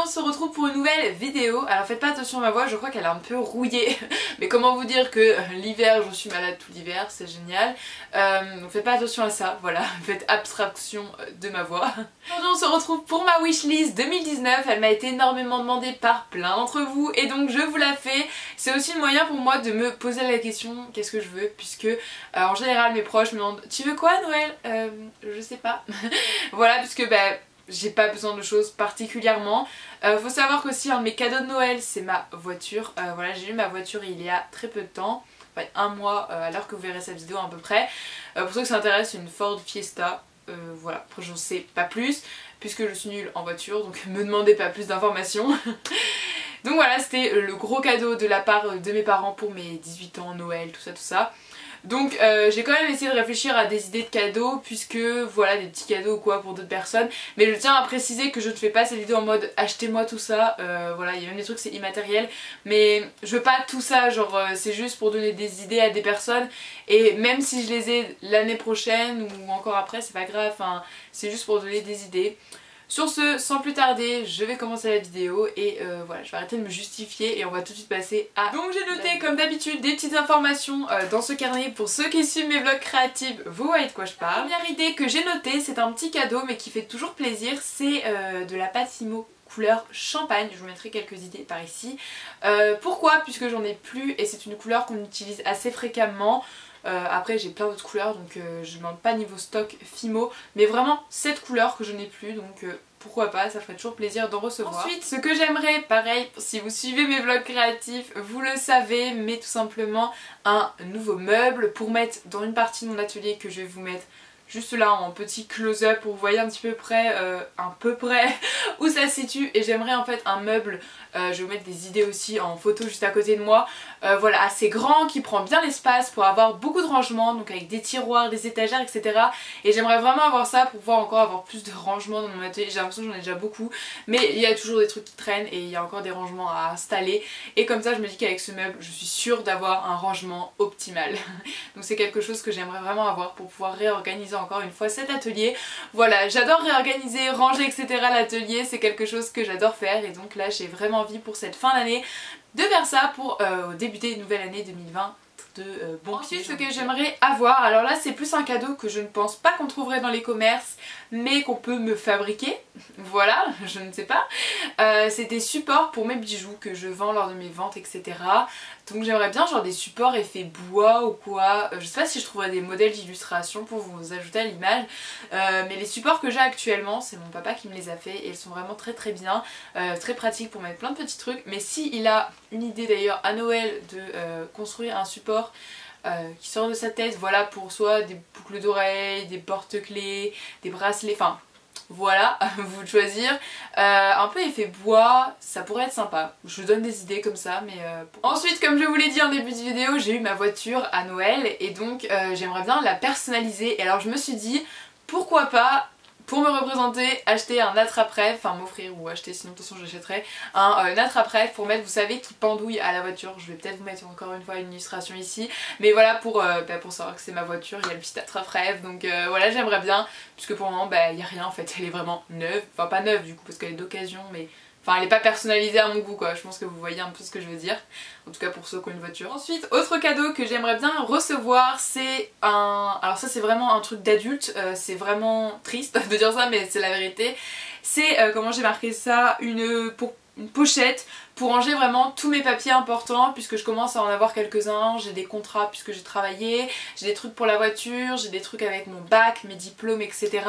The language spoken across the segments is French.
se retrouve pour une nouvelle vidéo. Alors faites pas attention à ma voix, je crois qu'elle est un peu rouillée. Mais comment vous dire que l'hiver, je suis malade tout l'hiver, c'est génial. Donc faites pas attention à ça, voilà, faites abstraction de ma voix. Aujourd'hui on se retrouve pour ma wishlist 2019, elle m'a été énormément demandée par plein d'entre vous et donc je vous la fais. C'est aussi le moyen pour moi de me poser la question qu'est-ce que je veux, puisque en général mes proches me demandent tu veux quoi à Noël? Je sais pas. Voilà, puisque j'ai pas besoin de choses particulièrement. Faut savoir qu'aussi un de mes cadeaux de Noël c'est ma voiture. Voilà, j'ai eu ma voiture il y a très peu de temps, enfin un mois à l'heure que vous verrez cette vidéo à peu près. Pour ceux qui s'intéressent, c'est une Ford Fiesta. Voilà, après j'en sais pas plus puisque je suis nulle en voiture, donc me demandez pas plus d'informations. Donc voilà, c'était le gros cadeau de la part de mes parents pour mes 18 ans, Noël, tout ça. Donc j'ai quand même essayé de réfléchir à des idées de cadeaux, puisque voilà, des petits cadeaux ou quoi pour d'autres personnes. Mais je tiens à préciser que je ne fais pas cette vidéo en mode achetez-moi tout ça. Voilà, il y a même des trucs c'est immatériel, mais je veux pas tout ça, genre c'est juste pour donner des idées à des personnes. Et même si je les ai l'année prochaine ou encore après, c'est pas grave, hein, c'est juste pour donner des idées. Sur ce, sans plus tarder, je vais commencer la vidéo et voilà, je vais arrêter de me justifier et on va tout de suite passer à... Donc j'ai noté comme d'habitude des petites informations dans ce carnet. Pour ceux qui suivent mes vlogs créatifs, vous voyez de quoi je parle. La première idée que j'ai notée, c'est un petit cadeau mais qui fait toujours plaisir, c'est de la pâte Fimo couleur champagne. Je vous mettrai quelques idées par ici. Pourquoi? Puisque j'en ai plus et c'est une couleur qu'on utilise assez fréquemment. Après j'ai plein d'autres couleurs donc je ne demande pas niveau stock Fimo, mais vraiment cette couleur que je n'ai plus, donc pourquoi pas, ça ferait toujours plaisir d'en recevoir. Ensuite ce que j'aimerais, pareil si vous suivez mes vlogs créatifs vous le savez, mais tout simplement un nouveau meuble pour mettre dans une partie de mon atelier que je vais vous mettre juste là en petit close-up pour vous voyez un petit peu près, où ça se situe. Et j'aimerais en fait un meuble, je vais vous mettre des idées aussi en photo juste à côté de moi, voilà, assez grand, qui prend bien l'espace pour avoir beaucoup de rangement, donc avec des tiroirs, des étagères, etc. Et j'aimerais vraiment avoir ça pour pouvoir encore avoir plus de rangement dans mon atelier. J'ai l'impression que j'en ai déjà beaucoup, mais il y a toujours des trucs qui traînent et il y a encore des rangements à installer. Et comme ça je me dis qu'avec ce meuble je suis sûre d'avoir un rangement optimal. Donc c'est quelque chose que j'aimerais vraiment avoir pour pouvoir réorganiser encore une fois cet atelier. Voilà, j'adore réorganiser, ranger, etc. l'atelier, c'est quelque chose que j'adore faire et donc là j'ai vraiment envie pour cette fin d'année de faire ça pour débuter une nouvelle année 2020 de bon pied. Ensuite ce que j'aimerais avoir, alors là c'est plus un cadeau que je ne pense pas qu'on trouverait dans les commerces mais qu'on peut me fabriquer, voilà, je ne sais pas. C'est des supports pour mes bijoux que je vends lors de mes ventes, etc. Donc j'aimerais bien genre des supports effet bois ou quoi, je sais pas si je trouverais des modèles d'illustration pour vous ajouter à l'image, mais les supports que j'ai actuellement c'est mon papa qui me les a fait et ils sont vraiment très bien, très pratiques pour mettre plein de petits trucs. Mais si il a une idée d'ailleurs à Noël de construire un support qui sort de sa tête, voilà, pour soit des boucles d'oreilles, des porte-clés, des bracelets, enfin voilà, à vous de choisir. Un peu effet bois, ça pourrait être sympa. Je vous donne des idées comme ça, mais... Ensuite, comme je vous l'ai dit en début de vidéo, j'ai eu ma voiture à Noël et donc j'aimerais bien la personnaliser. Et alors je me suis dit, pourquoi pas, pour me représenter, acheter un attrape-rêve, enfin m'offrir ou acheter, sinon de toute façon j'achèterai un attrape-rêve pour mettre, vous savez, qui pendouille à la voiture. Je vais peut-être vous mettre encore une fois une illustration ici, mais voilà, pour savoir que c'est ma voiture, il y a le petit attrape-rêve, donc voilà, j'aimerais bien, puisque pour le moment il n'y a rien en fait, elle est vraiment neuve, enfin pas neuve du coup parce qu'elle est d'occasion, mais... Enfin elle est pas personnalisée à mon goût quoi, je pense que vous voyez un peu ce que je veux dire, en tout cas pour ceux qui ont une voiture. Ensuite, autre cadeau que j'aimerais bien recevoir, c'est un... Alors ça c'est vraiment un truc d'adulte, c'est vraiment triste de dire ça mais c'est la vérité. C'est, comment j'ai marqué ça, une pochette pour ranger vraiment tous mes papiers importants puisque je commence à en avoir quelques-uns. J'ai des contrats puisque j'ai travaillé, j'ai des trucs pour la voiture, j'ai des trucs avec mon bac, mes diplômes, etc.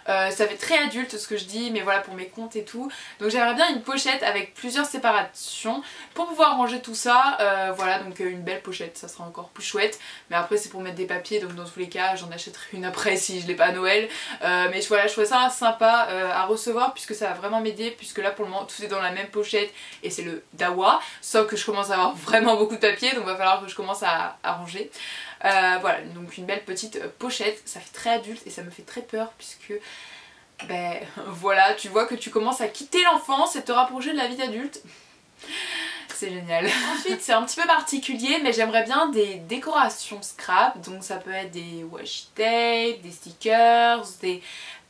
Ça fait très adulte ce que je dis, mais voilà, pour mes comptes et tout. Donc j'aimerais bien une pochette avec plusieurs séparations pour pouvoir ranger tout ça. Voilà, donc une belle pochette, ça sera encore plus chouette. Mais après c'est pour mettre des papiers, donc dans tous les cas j'en achèterai une après si je l'ai pas à Noël. Mais voilà, je trouvais ça sympa à recevoir puisque ça va vraiment m'aider, puisque là pour le moment tout est dans la même pochette et c'est le Dawa, sauf que je commence à avoir vraiment beaucoup de papier, donc il va falloir que je commence à ranger. Voilà, donc une belle petite pochette, ça fait très adulte et ça me fait très peur puisque voilà, tu vois que tu commences à quitter l'enfance et te rapprocher de la vie d'adulte. C'est génial. Ensuite c'est un petit peu particulier mais j'aimerais bien des décorations scrap, donc ça peut être des washi tape, des stickers, des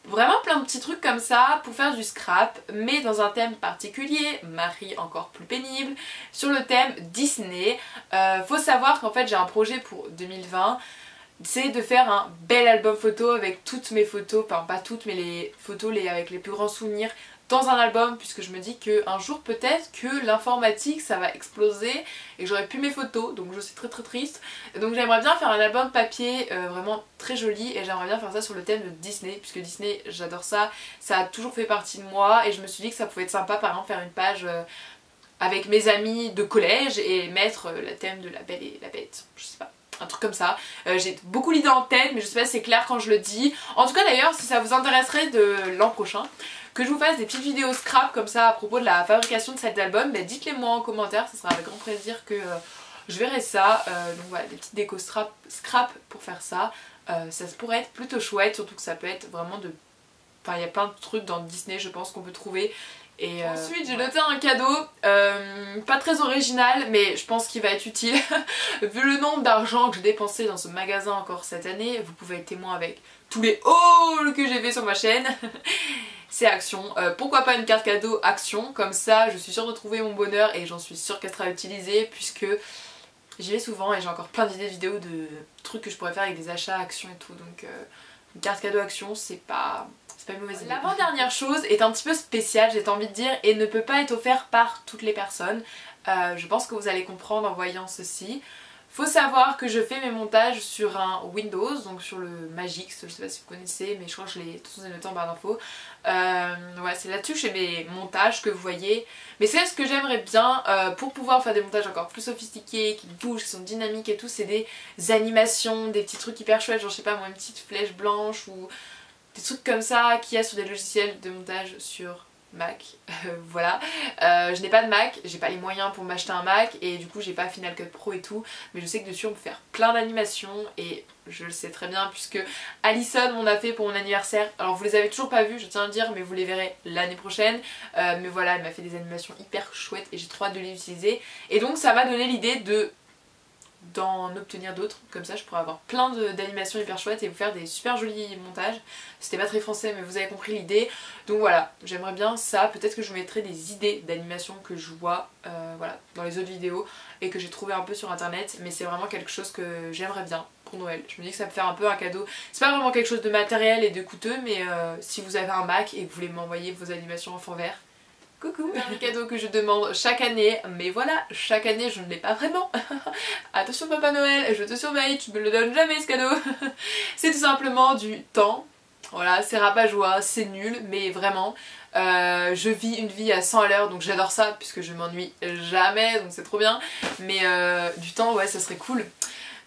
Vraiment plein de petits trucs comme ça pour faire du scrap, mais dans un thème particulier, Marie encore plus pénible, sur le thème Disney. Faut savoir qu'en fait j'ai un projet pour 2020, c'est de faire un bel album photo avec toutes mes photos, enfin pas toutes mais les photos avec les plus grands souvenirs dans un album, puisque je me dis qu'un jour peut-être que l'informatique ça va exploser et que j'aurai plus mes photos, donc je suis très très triste. Donc j'aimerais bien faire un album papier vraiment très joli, et j'aimerais bien faire ça sur le thème de Disney, puisque Disney j'adore ça, ça a toujours fait partie de moi, et je me suis dit que ça pouvait être sympa par exemple faire une page avec mes amis de collège et mettre le thème de La Belle et la Bête, je sais pas. Un truc comme ça. J'ai beaucoup d'idées en tête, mais je sais pas si c'est clair quand je le dis. En tout cas d'ailleurs, si ça vous intéresserait de l'an prochain, que je vous fasse des petites vidéos scrap comme ça à propos de la fabrication de cet album, bah dites-les moi en commentaire, ça sera avec grand plaisir que je verrai ça. Donc voilà, des petites décos scrap pour faire ça. Ça pourrait être plutôt chouette, surtout que ça peut être vraiment de... Enfin il y a plein de trucs dans Disney je pense qu'on peut trouver. Et ensuite j'ai noté un cadeau, pas très original mais je pense qu'il va être utile. Vu le nombre d'argent que j'ai dépensé dans ce magasin encore cette année, vous pouvez être témoin avec tous les hauls que j'ai fait sur ma chaîne. C'est Action. Pourquoi pas une carte cadeau Action, comme ça je suis sûre de trouver mon bonheur et j'en suis sûre qu'elle sera utilisée, puisque j'y vais souvent et j'ai encore plein d'idées de vidéos de trucs que je pourrais faire avec des achats Action et tout, donc une carte cadeau Action c'est pas une mauvaise idée. L'avant-dernière chose est un petit peu spéciale, j'ai envie de dire, et ne peut pas être offert par toutes les personnes. Je pense que vous allez comprendre en voyant ceci. Faut savoir que je fais mes montages sur un Windows, donc sur le Magix, je sais pas si vous connaissez, mais je crois que je l'ai tout noté en barre d'infos. Ouais, c'est là-dessus que j'ai mes montages que vous voyez. Mais c'est ce que j'aimerais bien pour pouvoir faire des montages encore plus sophistiqués, qui bougent, qui sont dynamiques et tout, c'est des animations, des petits trucs hyper chouettes, genre je sais pas moi, une petite flèche blanche ou des trucs comme ça qu'il y a sur des logiciels de montage sur Mac. Voilà. Je n'ai pas de Mac, j'ai pas les moyens pour m'acheter un Mac et du coup j'ai pas Final Cut Pro et tout, mais je sais que dessus on peut faire plein d'animations et je le sais très bien puisque Alison m'en a fait pour mon anniversaire. Alors vous les avez toujours pas vues, je tiens à le dire, mais vous les verrez l'année prochaine. Mais voilà, elle m'a fait des animations hyper chouettes et j'ai trop hâte de les utiliser. Et donc ça m'a donné l'idée d'en obtenir d'autres, comme ça je pourrais avoir plein d'animations hyper chouettes et vous faire des super jolis montages. C'était pas très français mais vous avez compris l'idée, donc voilà, j'aimerais bien ça. Peut-être que je vous mettrai des idées d'animation que je vois voilà, dans les autres vidéos et que j'ai trouvé un peu sur internet, mais c'est vraiment quelque chose que j'aimerais bien pour Noël. Je me dis que ça peut faire un peu un cadeau, c'est pas vraiment quelque chose de matériel et de coûteux, mais si vous avez un Mac et que vous voulez m'envoyer vos animations en fond vert, coucou. C'est un cadeau que je demande chaque année, mais voilà, chaque année je ne l'ai pas vraiment. Attention Papa Noël, je te surveille, tu me le donnes jamais ce cadeau. C'est tout simplement du temps. Voilà, c'est rabat-joie, c'est nul, mais vraiment, je vis une vie à 100 à l'heure, donc j'adore ça, puisque je m'ennuie jamais, donc c'est trop bien. Mais du temps, ouais, ça serait cool.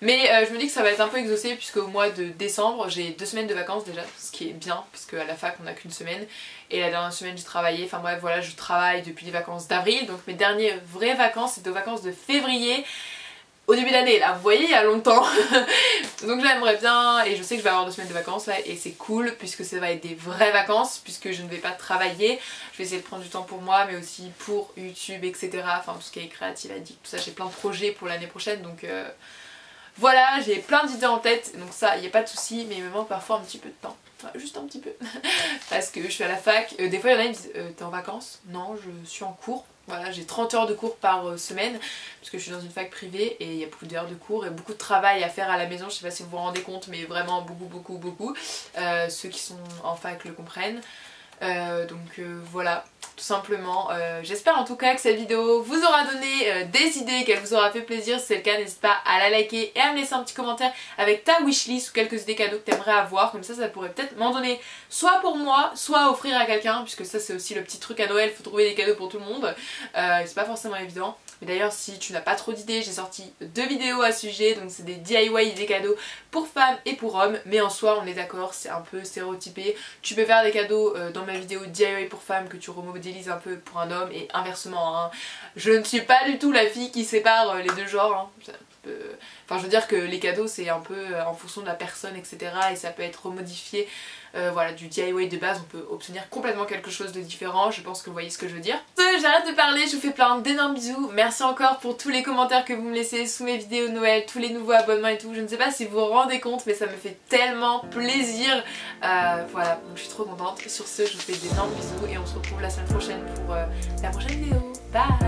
Mais je me dis que ça va être un peu exaucé puisque au mois de décembre j'ai 2 semaines de vacances déjà, ce qui est bien puisque à la fac on n'a qu'une semaine et la dernière semaine j'ai travaillé, enfin bref voilà, je travaille depuis les vacances d'avril, donc mes dernières vraies vacances c'était aux vacances de février au début d'année là, vous voyez il y a longtemps. Donc j'aimerais bien, et je sais que je vais avoir 2 semaines de vacances là et c'est cool puisque ça va être des vraies vacances puisque je ne vais pas travailler, je vais essayer de prendre du temps pour moi mais aussi pour YouTube etc, enfin tout ce qui est créatif, addict, tout ça, j'ai plein de projets pour l'année prochaine donc voilà, j'ai plein d'idées en tête, donc ça, il n'y a pas de souci, mais il me manque parfois un petit peu de temps. Enfin, juste un petit peu. Parce que je suis à la fac. Des fois, il y en a qui me disent t'es en vacances? Non, je suis en cours. Voilà, j'ai 30 heures de cours par semaine, parce que je suis dans une fac privée et il y a beaucoup d'heures de cours et beaucoup de travail à faire à la maison. Je sais pas si vous vous rendez compte, mais vraiment beaucoup. Ceux qui sont en fac le comprennent. Voilà, tout simplement. J'espère en tout cas que cette vidéo vous aura donné des idées, qu'elle vous aura fait plaisir. Si c'est le cas, n'hésite pas à la liker et à me laisser un petit commentaire avec ta wishlist ou quelques idées cadeaux que tu aimerais avoir. Comme ça pourrait peut-être m'en donner soit pour moi, soit offrir à quelqu'un, puisque ça c'est aussi le petit truc à Noël, faut trouver des cadeaux pour tout le monde. C'est pas forcément évident. Mais d'ailleurs si tu n'as pas trop d'idées, j'ai sorti 2 vidéos à ce sujet, donc c'est des DIY des cadeaux pour femmes et pour hommes, mais en soi on est d'accord, c'est un peu stéréotypé. Tu peux faire des cadeaux dans ma vidéo DIY pour femmes que tu remodélises un peu pour un homme et inversement hein. Je ne suis pas du tout la fille qui sépare les deux genres hein. peux... Enfin je veux dire que les cadeaux c'est un peu en fonction de la personne etc. et ça peut être modifié. Voilà, du DIY de base on peut obtenir complètement quelque chose de différent, je pense que vous voyez ce que je veux dire. J'arrête de parler, je vous fais plein d'énormes bisous, merci encore pour tous les commentaires que vous me laissez sous mes vidéos de Noël, tous les nouveaux abonnements et tout, je ne sais pas si vous vous rendez compte mais ça me fait tellement plaisir. Voilà, donc je suis trop contente. Sur ce, je vous fais d'énormes bisous et on se retrouve la semaine prochaine pour la prochaine vidéo. Bye!